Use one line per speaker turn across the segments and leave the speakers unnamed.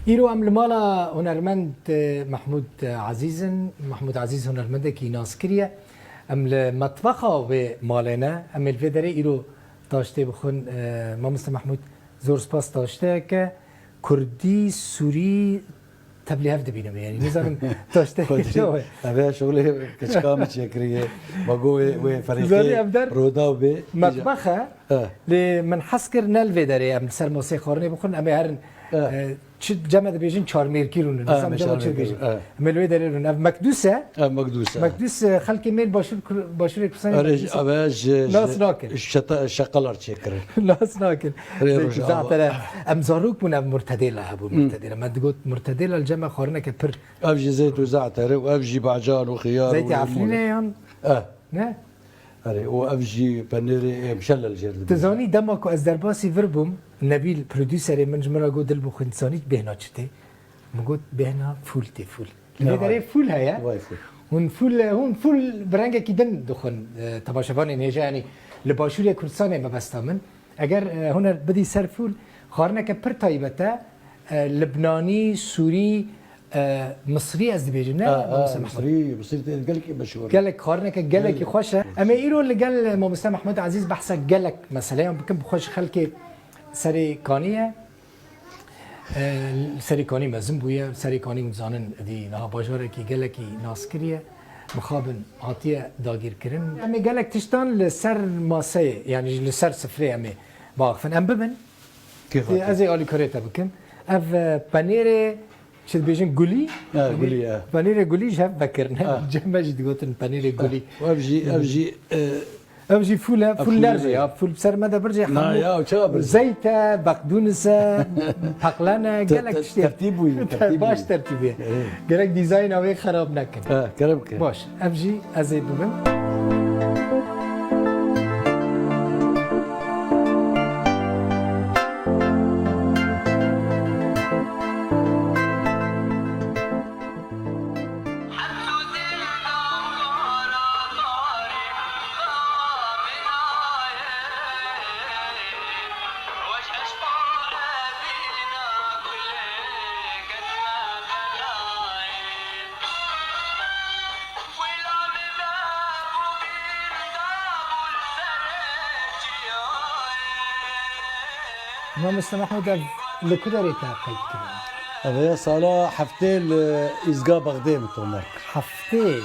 إيرو أم المالا هنرمند محمود عزيز هنرمند كي ناسكريا أم المطبخة بمالنا أم الفيدري إيرو تاشتي بخون ما مست محمود زور سپاس تاشته که كردي سوري تبلي هفد بينهم يعني نظام تاشته
شو هذا شغله كشكام شكريه بقوي وفريقي رودا وبي
مطبخه لمن حسكر نال فيدري ام سر موسيقى خورني بخون ام هرن چه جمع بيجين 4 ميركيرون نظام جمع چه بيجين ملوي دريرون مقدوس خلق ميل باشور كسان
أباج
ناس ناكل
شقلر شكر
ناس ناكل زعتر ام زاروك من مرتديله ابو مرتديله ما تقول مرتديله الجمع خورنا كبر
افجي زيت وزعتر وافجي بعجان وخيار
زيت عفرينه نه
أري وأفجي بانيري مشلل جرد
تزاني دمك وأزدرباسي فربوم نبيل بروديسري من جمرة قود البخنساني بهنا شتى مقود بهنا فول تفول لذا فول هيا
واي فول
هون فول برانجا كيدن دخن تباشفاني نيجا يعني لباشوري كردستان ما بستامن اگر هنا بدي سر فول خارنا كبر طيبته لبناني سوري مصري از بيجنا
مصري قالك مشهور
قالك خارنك قالك خوشه اما ايرو اللي قال مستر محمود عزيز بحث قالك مثلا بكم بخوش خلكي سري كانيه سري كاني مزم بويا سري كاني مزانن دي نها باجاره كي قالك ناسكريه مخابن عطيه داغير كرن اما قالك تشتان لسر ماسه يعني لسر سفري اما باغفن ام بمن
كيف
ازي اولي كوريتا بكم اف بانيري شد بيجن قولي
قولي
بانيري قولي جاب بكرنا جمع جد قلتن بانيري قولي أبجي فول نرجع فول بسر ماذا برجع زيتة بقدونس بقلانا قالك
ترتيبوي
باش ترتيبي قالك ديزاين أو خراب نكن
كرمك
باش أبجي أزيد بمن ما مستر محمود لكدري تعقيد كده
هذا صلاة حفتين إزقا بغداد متومر
حفتين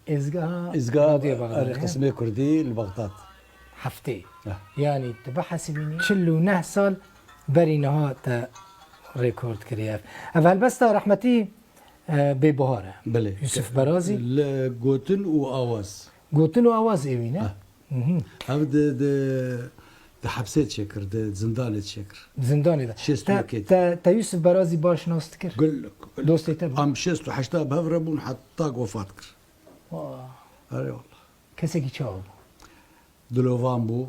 إزقا بغداد قسمي كردي لبغداد
حفتين يعني تبحث بيني شلو نهسال بري نهات ريكورد كرياف أفعل بس رحمتي ببهارة
بلي
يوسف برازي
قوتن
وآواز إيوينه
هذا حبسات شكر زندان شكر
زنداني ده تا يوسف برازي باش ناس تكر
قل لك
دوستي تبع
عم شست وحشتها بهربون حتى وفات كر اي والله
كسي كي تشاو
دلوفان بو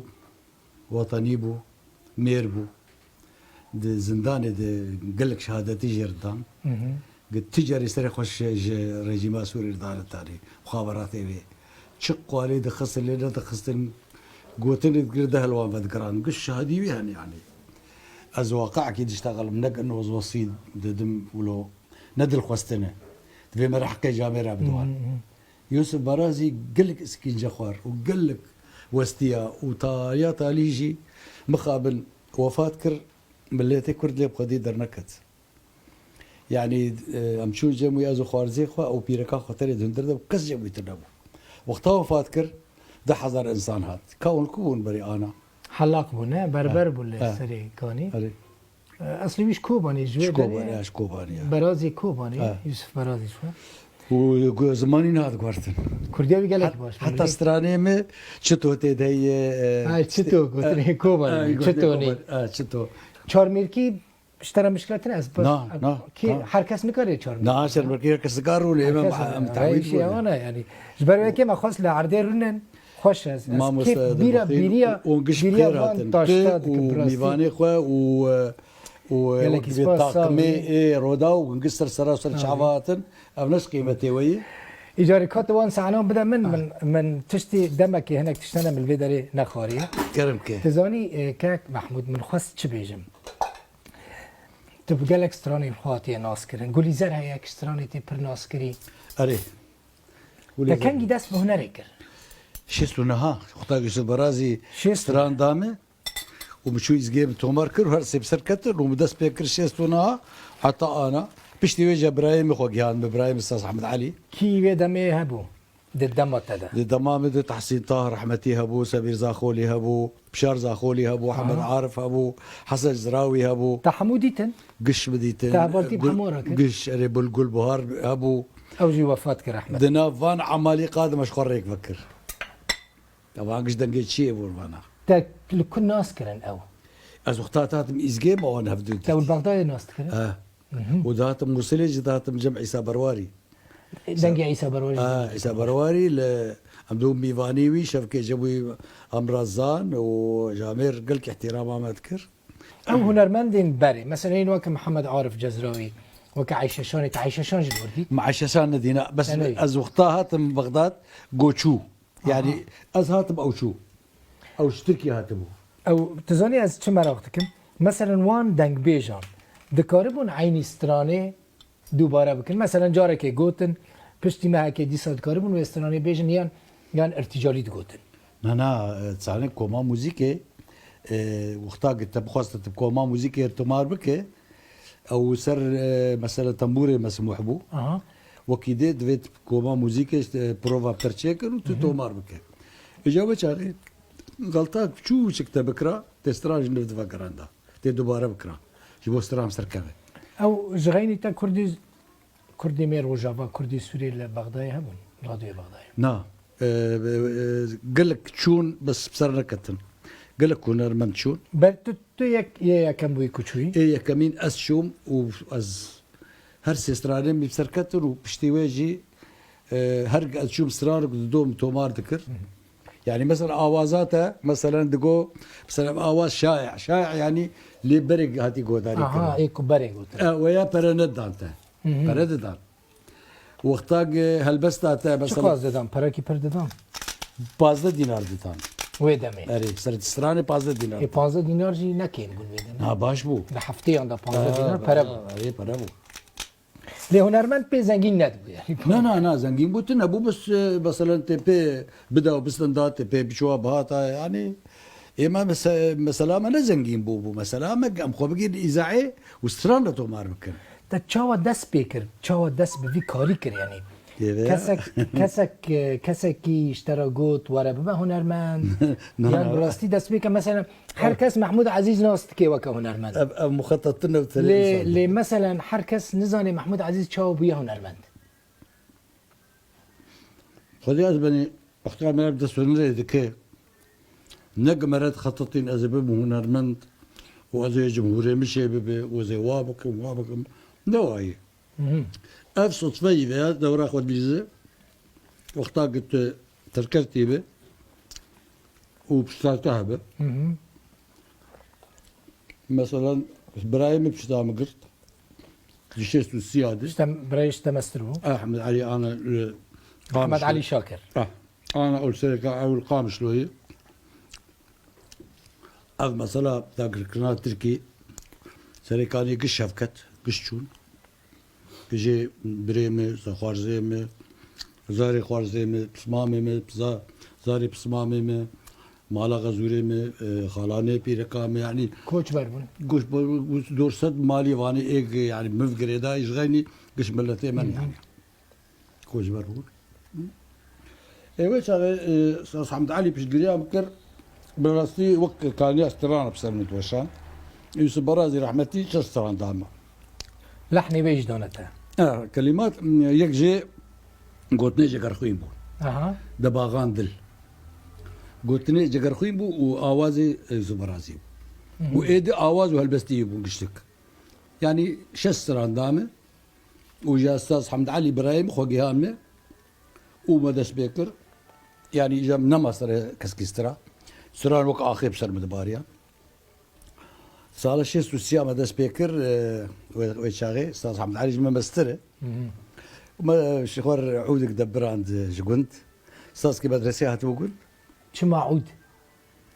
وطني بو مير بو زندان قال لك شهادتي جردان قلت تجاري سري خوش رجيم سوري دار التاريخ مخابراتي بي شقوا علي دخست اللي دخست قوتني تقرده الوان بذكران قش هذه يعني از واقع كي تشتغل منك انه وصيد دم ولو ندل خوستنا تبي ما راح كي جاميرا بدوان يوسف برازي قال لك اسكين جخوار وقال لك وستيا وطايا تاليجي مخابن وفات كر مليتي كرد لي بقدي درنكت يعني امشو جمو يازو خوارزي خو او بيركا خطر دندر كس جمو يتنبو وقتها وفات كر ده حضر انسان هات كون بري انا
حلاق بنا بربر بولا سري كاني اصلي مش كوباني جوي
كوباني
برازي كوباني يوسف برازي شو
وزماني ناد قرتن
كردي قال لك باش
حتى استراني ما شتو تدي
شتو قلت كوباني شتوني
شتو
چارميركي اشترى مشكلة ناس بس كي حركس نكره چارميركي
نا چارميركي كس قارو لي
متعويد شيء انا يعني جبر كي ما خاص لعردي رنن خوش از
كيف
بيريا
وقشبيرات وميفاني خو و بطاقمي رودا ونقصر سراسر شعباتن او نفس قيمتي وي
إيجاريكات وان سعناهم بدأ من تشتي دمك هناك تشتنا من الفيدري نخارية
كرمك
تزاني كاك محمود من خاص تشبيجم تبقى لك ستراني الخواتي ناسكرين قولي زر هيك ستراني تي بر ناسكري
أري
لكن جداس بهنريكر
شيستو نها اختار جسد برازي
شيستو.
ستران دامه ومشو يزجيب تومار كر وهر سيب سر كتر ومدس بيكر شيستو نها حتى أنا بشتي وجه إبراهيم خوجيان إبراهيم أستاذ أحمد علي
كي بيدمي هبو دم تدا
دي دمام دي تحسين طاهر رحمتي هبو سمير زاخولي هبو بشار زاخولي هبو أحمد عارف هبو حسن زراوي هبو
تحموديتن
قش بديتن
تعبالتي بحمورة كده.
قش أري بلقول بهار هبو
أو جي وفاتك رحمة
دنا فان عمالي قادم مش خريك فكر طبعا قش دنجيت شيء بورفانا
تا لكل ناسكرين أو
از اختاتات إزجيم أو أنا هفدو
تا البغدادي ناسكرين
وداتم مسلج داتم جمع عيسى برواري
دنجي عيسى بروجي
عيسى برواري عمدو ميفانيوي شفكي جابوي أمرزان وجامير قلك احترام ما أذكر
أو هنرمندين بري مثلا هين وك محمد عارف جزراوي وك عيشة شاني عيشة شان جدوردي
مع الشاشان ندينا بس
يعني.
از وقتها من بغداد قوتشو يعني از هاتم أو شو أو شتركي هاتمو
أو تزاني از چه مراقتكم مثلا وان دنگ بيجان دكاربون عيني ستراني دوباره بكن مثلا جارك جوتن پشتی ما هكي دي سال كاربون و استراني بيجن يان ارتجالي جوتن
أنا تسألني كوما موزيكي وقتها قلت بخواست كوما موزيكي ارتمار بك أو سر مثلا تنبوري مسموح بو وكيدي دويت كوما موزيكي بروفا بترشيكر وتتومار بك إجابة شاري غلطات شو شكت بكرة تستراج نفد فكران ده تي دوباره بكرة جبو استرام سركبه
او جغيني تا كردي مير وجافا كردي سوري لبغداد هبون راديو بغداد
نا قال لك شون بس بصرنا كتن قال لك كونر من شون
بل تو يا كم بوي كوتشوي
ايه كمين اس شوم واز هر سيسترانين بسر كتن وبشتي واجي هرق از شوم سرار دوم تومار ذكر يعني مثلا اوازاتها مثلا دقو مثلا اواز شائع يعني اللي برق هاتي قوداري
ايكو برق
ويا برندانته بردان وقتاق هلبستا مثلا
شو قاز ددان براكي برددان
15 دينار دتان
ويدمي
اري صرت استراني 15 دينار
15 دينار جي نكين قول ويدمي
ها باش بو
ده حفتي عند 15 دينار برابو
اري برابو
لي هنرمند بي زنجين ندبو يعني
لا زنجين بوتنا بو بس مثلا تي بداوا بستندات تي بشوا بهاتا يعني إما مثلا ما زنجين بو مثلا ما قام خو بقي اذاعي واستران تو مار بكن
تشاو دس بيكر تشاو دس بفي كاري كر يعني كسك اشترى جوت ورا بما هنرمند يعني براستي دس بيكر مثلا حركس محمود عزيز ناستكي وكا هنرمند
مخططنا
لي مثلا حركس نزاني محمود عزيز تشاو بيا هنرمند
خذي أزبني أختار من أبدا سنري ذكي نجمرت خططين أزبب هنرمند وأزي جمهوري مشي وزي وابك نوعي أف صدفة بها دورة أخوة بيزة وقتها قلت تركرتي به وبشترتها به مثلا إبراهيم بشتام قرت جشيست السيادة
برايش تمسترو
أحمد علي أنا
أحمد علي شاكر
أنا أول شركة أول قام شلوية أف مثلا تاكر قناة تركي شركاني قش شفكت قش شون بيجي بريمي خوارزيمي زاري خوارزيمي بسمامي زاري بسمامي مالا غزوريمي خالاني بيركامي يعني
كوتش بربون
قش دور صد مالي واني ايق يعني مفقر دا يشغيني قش ملتي من يعني كوتش بربون ايوه شغل استاذ حمد علي بيش قريا بكر براستي وقت كان يستران بسلمت وشان يوسف برازي رحمتي شستران داما
لحني بيج دونتها
كلمات يك جي قلت نيجي قرخوين بو دباغان دل قلت نيجي قرخوين بو وآوازي زبرازي وإيدي آواز وهلبستي بو قشتك يعني شستران دامه وجا أستاذ حمد علي إبراهيم خوغي هامه ومدس بيكر يعني جا نما سر كسكسترا سران وك آخر بسر مدباريان سال شيء سوسيا مدس بيكر ويشاغي استاذ حمد علي جمع مستره ما شخور عودك دبر عند جوند استاذ كي مدرسة هتوجد
شو معود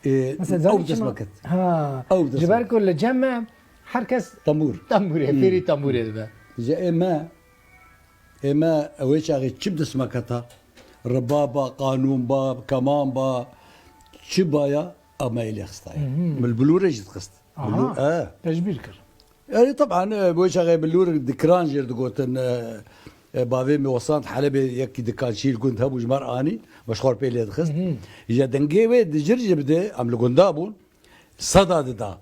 مثلا
أو
زاني شو
دسمكت
ها
أو دسمكت.
جبالكم الجمع حركس
طمور
تنبوري فيري تنبوري هذا
جا إما أويش أغي تشب دسمكتها ربابة قانون با كمان با شبايا أما إلي خستاي من البلورة جد خست
تجبير كر
يعني طبعا بوش غير بلور دكران جير دقوتن بافي وصلت حلبي يكي دكان شيل كنت هبو جمار اني مشخور بيلي دخست يا دنجيوي دجرج بدا عملو قندابون صدى دا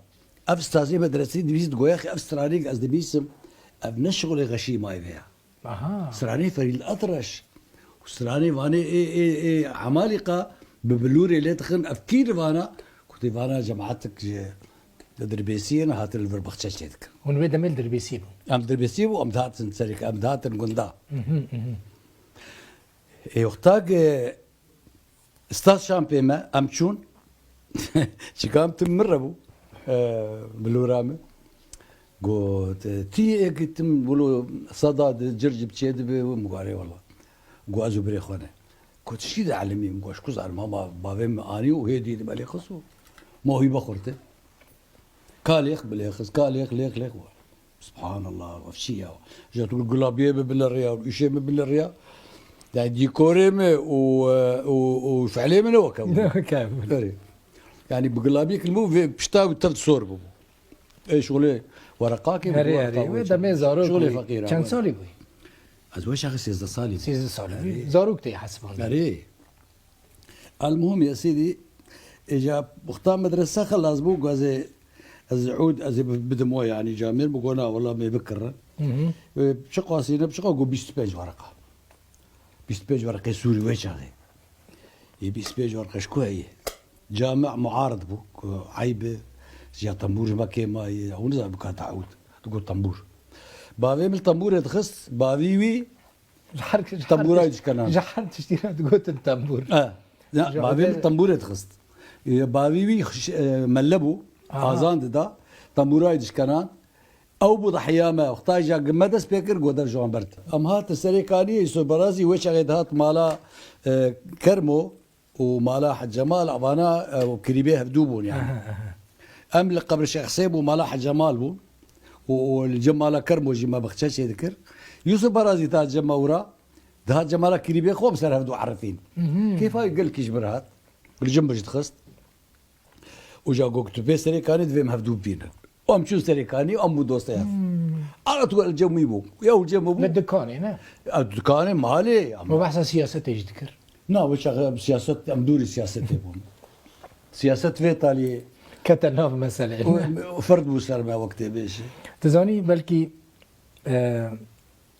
افستازي مدرسي دبيس دقوا يا اخي افسترانيك از دبيسم ابنشغل غشي ماي فيها سراني فريد الاطرش وسراني فاني اي عمالقه ببلوري اللي تخن افكير فانا كنت فانا جماعتك دربيسين هات الفربختش تشيدك
ونوي دمل دربيسيبو
ام دربيسيبو ام دهات سريك ام دهات قندا اي وقتاك استاذ شامبيما ام تشون شكام تمربو بلورامه قلت تي قلت بقولوا صدى جرج بتشيد مقاري والله قو ازو بري خونه قلت شي علمي مقاش كوز على ماما بابي اني وهي دي بالي خصو ما هي بخورته كاليخ باليخس كاليخ ليخ ليخ سبحان الله وفشيه جات القلابيه بالريا وشيء بالريا يعني ديكوريم وفعليه من هو كامل يعني بقلابيك المو بشتاوي تلت صور اي شغله ورقاكي
هري ده ما زاروك
شغله فقيره
كان صالي بوي
ازواج اخي سيز صالي
صالي زاروك تي حسبان
هري المهم يا سيدي اجا بختار مدرسه خلاص بو غازي عود از بدمو يعني جامل بقولنا والله ما بكره بشقوا سينا بشقوا قو 20 بيج ورقه 20 بيج ورقه سوري ويش هذا 20 بيج ورقه شكو هي جامع معارض بو عيبه جا طنبور ما كيما ونزع بكا تعود تقول طنبور بافي من الطنبور يتخص بافيوي طنبوره يشكنان
جحرت تشتري تقول الطنبور
لا بافي من الطنبور يتخص بافيوي ملبو آزان دا طنبوره يشكنان او بضحيه ما وقتها جا قمه سبيكر قدر جوان برت ام هات السريكاني يسو برازي وش هات مالا كرمو ومالا حج جمال ابانا وكريبيه هبدوبون يعني ام قبر الشيخ حسيب ومالا حج جمال بو والجمال كرمو جي ما بختش يذكر يوسف برازي تاع جماورا ده جمال كريبيه خوب سر هبدو عارفين كيف قال لك يجبرهات بالجنب جت خست وجا قلت بي سريكاني دفيم هبدوب بينا وام شو سريكاني وام دوستي على طول الجمي بو يا الجمي بو
الدكاني نا
الدكاني مالي
ما بحث سياسة يذكر
نا وش سياسة امدوري سياسة بو سياسة في ايطاليا
كتناف مثلا
وفرد مسلمة وقت بيش
تزاني بلكي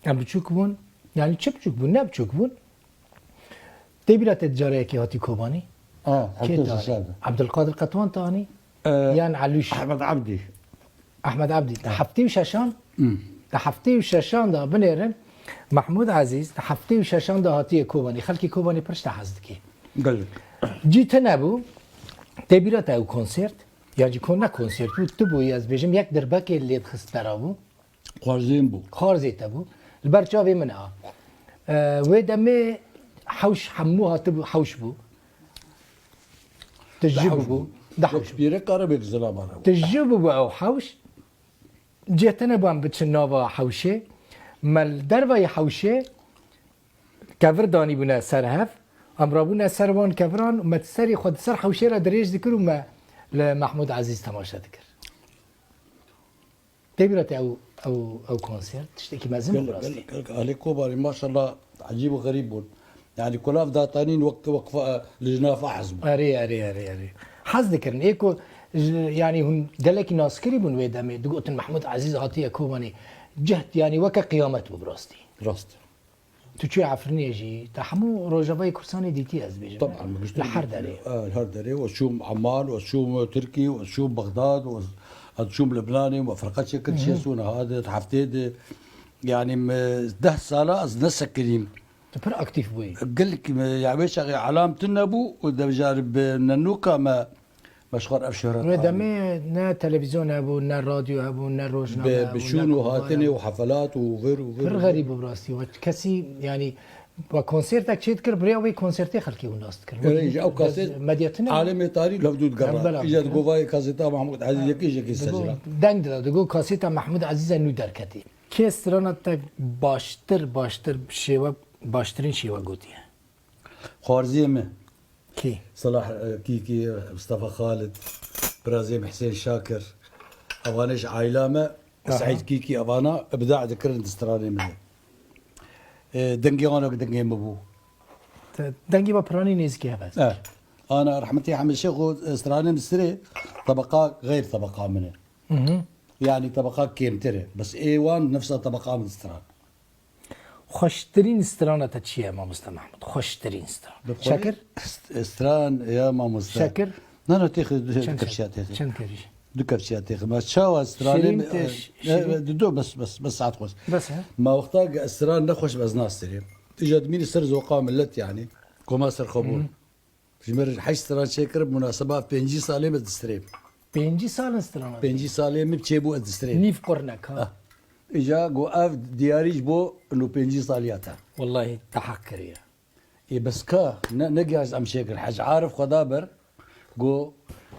ام بتشوكبون يعني تشوك بون ناب بون تبيرة التجارة كي هاتي كوباني عبد القادر قطوان تاني يعني علوش احمد عبدي حفتي وشاشان حفتي وشاشان دا بنيرن محمود عزيز حفتي وشاشان دا هاتي كوباني خلكي كوباني برش تحزدكي
قال لك
جيت نابو تبيرة او كونسرت يعني كنا كونسرت تبو ياز بيجم يك دربك اللي تخست برابو
خارزين بو
خارزي تبو البرشاوي منها ودمي حوش حموها تبو حوش بو تجيبوا
دحوش بيرك قرب زلام
تجيبوا او حوش جيتنا بام بتشنوبا حوشه مال دربا حوشه كفر داني بنا سرهف امرابونا سربان كفران ما تسري خد سر حوشه را دريج ذكر وما لمحمود عزيز تماشا ذكر تبرت او كونسرت تشتكي مازن براسي
عليكم ما شاء الله عجيب وغريب يعني كلاف داطانين وقفه لجناف احزب
اري حظ ذكرن ايكو يعني هن دلك ناس كريبون ويدامي دقوت محمود عزيز عطيه كوماني جهد يعني وكا قيامت ببراستي
راست
تشوي عفرني يجي تحمو روجافاي كرساني ديتي از بيجي
طبعا
الحر داري
الحر داري وشوم عمان وشوم تركي وشوم بغداد وشوم لبناني وفرقات كل شيء سونا هذا حفتيد يعني 10 سنه از نسكريم
تبر اكتيف بوي
قال لك يا باشا علامه النبو ودا جارب ننوكا ما مشخور اف شهرت
ودمي نا تلفزيون هبو نا راديو هبو نا روزنامه
بشون وهاتني وحفلات وغير
غير غريب براستي وكسي يعني وكونسرتك تشيت كر بريوي كونسرتي خلكي وناس كر
او كاسيت
مديتنا
عالمي تاري لفدود
بلا.
قرا اجت قواي كاسيتا محمود عزيز يكي سجلها
دنگ دقو كاسيتا محمود عزيز نو دركتي كي استرانتك باشتر شيوا باشترين شيوا قوتيه
خوارزيمه
كي
صلاح كيكي مصطفى خالد برازيم حسين شاكر افانيش عايلامه سعيد كيكي افانا ابداع ذكرن دستراني منه دنجي انا دنجي مبو
دنگي بابراني نيزكي بس
انا رحمتي حمد شيخ استراني مستري طبقات غير طبقه منه يعني طبقات كيمتري بس ايوان نفسها طبقه من استران
خوشترين استرانه تشيا ما مستر محمود خوشترين استران شاكر
استران يا ما مستر
شاكر
انا تاخذ كرشات
شن كريش
دو كرشات تاخذ ما تشاو استران دو بس ساعات خوش
بس ها
ما وقتها استران نخوش بزناس تري اجت مين سر زوقا ملت يعني كوماسر خبور جمر حش استران شاكر بمناسبات بنجي سالم دستريب
بينجي سال استرانه
بنجي سالم بتشيبو دستريب
نيف قرنك ها
اجا جو اف دياريج بو انه بنجي سالياتا
والله تحكر يا
إيه بس كا نجاز ام شاكر حاج عارف خدابر جو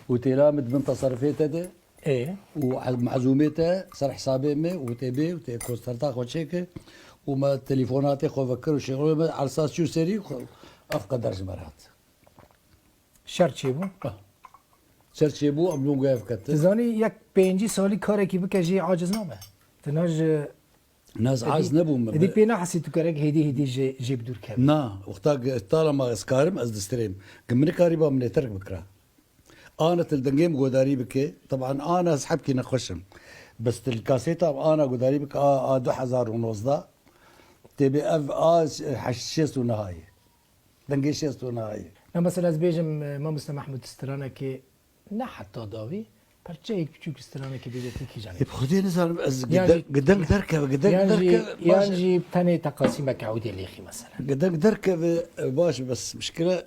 وتلامد من تصرفيته ده
ايه
ومعزوميته صار حسابي مي وتبي وتكوسترتا خو شيك وما تليفوناتي خو فكروا شغل على اساس شو سري افقد درجه مرات
شرط چی بو؟
چرچی بو املون گاف کت
تزانی یک 5 سالی کاری که بکجی عاجز نامه تناج
ناس عاز نبو
دي بينا حسيت كارك هدي جيب دور كام
نا وقتا طالما اسكارم از دستريم كمني كاريبا من ترك بكره انا تلدنجيم غوداري بك طبعا انا سحبكي نخشم بس الكاسيتا انا غوداري بك 2019 تبي اف حشيس ونهايه دنجيشيس ونهايه
مثلا از بيجم ما مستر محمود استرانه که نه حتی داوی پرچه یک کوچیک استرانه که بیدتی کی جانب
بخدي نزل قدام دركب قدام دركب
يعني تاني تقاسيمك عودي ليخي مثلا
قدام دركب باش بس مشكله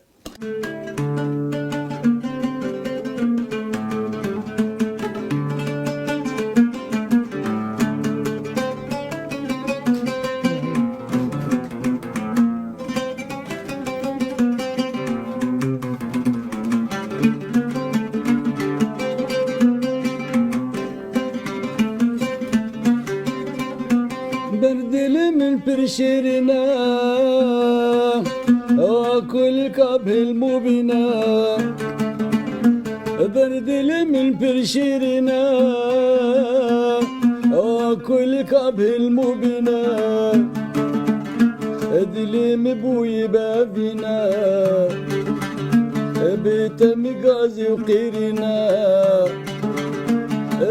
برشيرنا وكل كابه المبينا بردل من برشيرنا وكل كابه المبينا ادلي مبوي بابنا بيتم غازي وقيرنا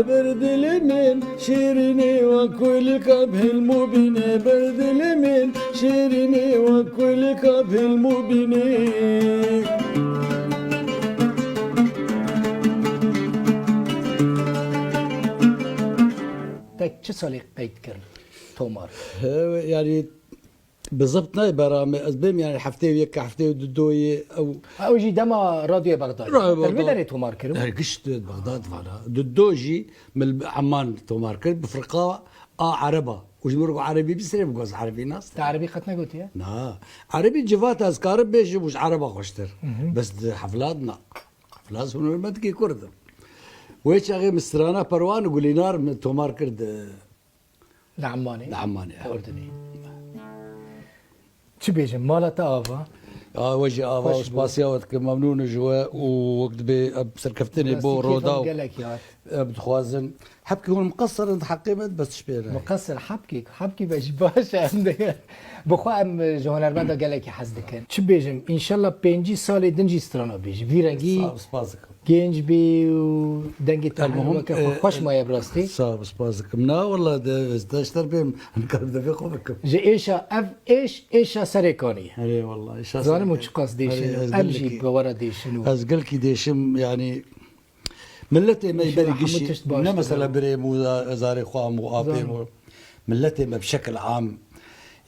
برد من شيرني وكل كبه المبين برد من شيرني وكل كبه المبين
تك چه سالی قید کرد تومار
يعني بالضبط ناي برامج أسباب يعني حفتي ويك حفتي ودوي
او جي دما راديو بغداد تلميذ تومار كرو
قشت بغداد فانا دودوجي من عمان تومار كرو بفرقة عربة وجمرق عربي بيصير بقص عربي ناس
عربي ختنا قلت يا
نا عربي جفات أذكار بيش مش عربة خوشتر بس حفلاتنا حفلات هنا ما تجي كرد ويش أغي مسترانا بروان وقولي نار من تومار كرد
لعماني
لعماني
أردني چی بیجم مالت آوا
وجه آوا وسباسيا وقت ممنون جوا ووقت بسركفتني بو رودا بتخوازن حبكي هون مقصر انت حقيمت بس شبينا
مقصر حبكي باش باشا عندك بخوا ام جوهنرمند قال لك حزدكن چی بیجم ان شاء الله 5 سال دنجي استرانا بیج ویرنگی گنج بي و دنگي المهم خوش ما براستی
صاب سبازك منا والله داشتر بهم نقرب ده فيكم
جي ايشا اف ايشا سريكاني
اي والله ايش
زانم وش قصد ديشن امجي بورا ديشن
از قال كي ديشم يعني ملتي ما يبالي قشي مثلا بريم زاري خوام وابيم ملتي ما بشكل عام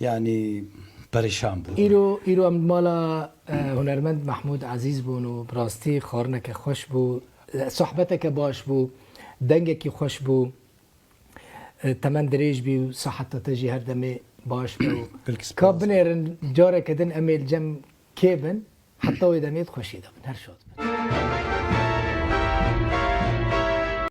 يعني پریشان بود
ایرو ام مالا هنرمند محمود عزیز بون و براستی خارنک خوش بو صحبتك باش بو دنگك خوش بو تمن دريج بي وصحتها تجي هردمي باش بو كابنر جارك دن اميل جم كيبن حتى ويدميت خوشي دبن هر شوط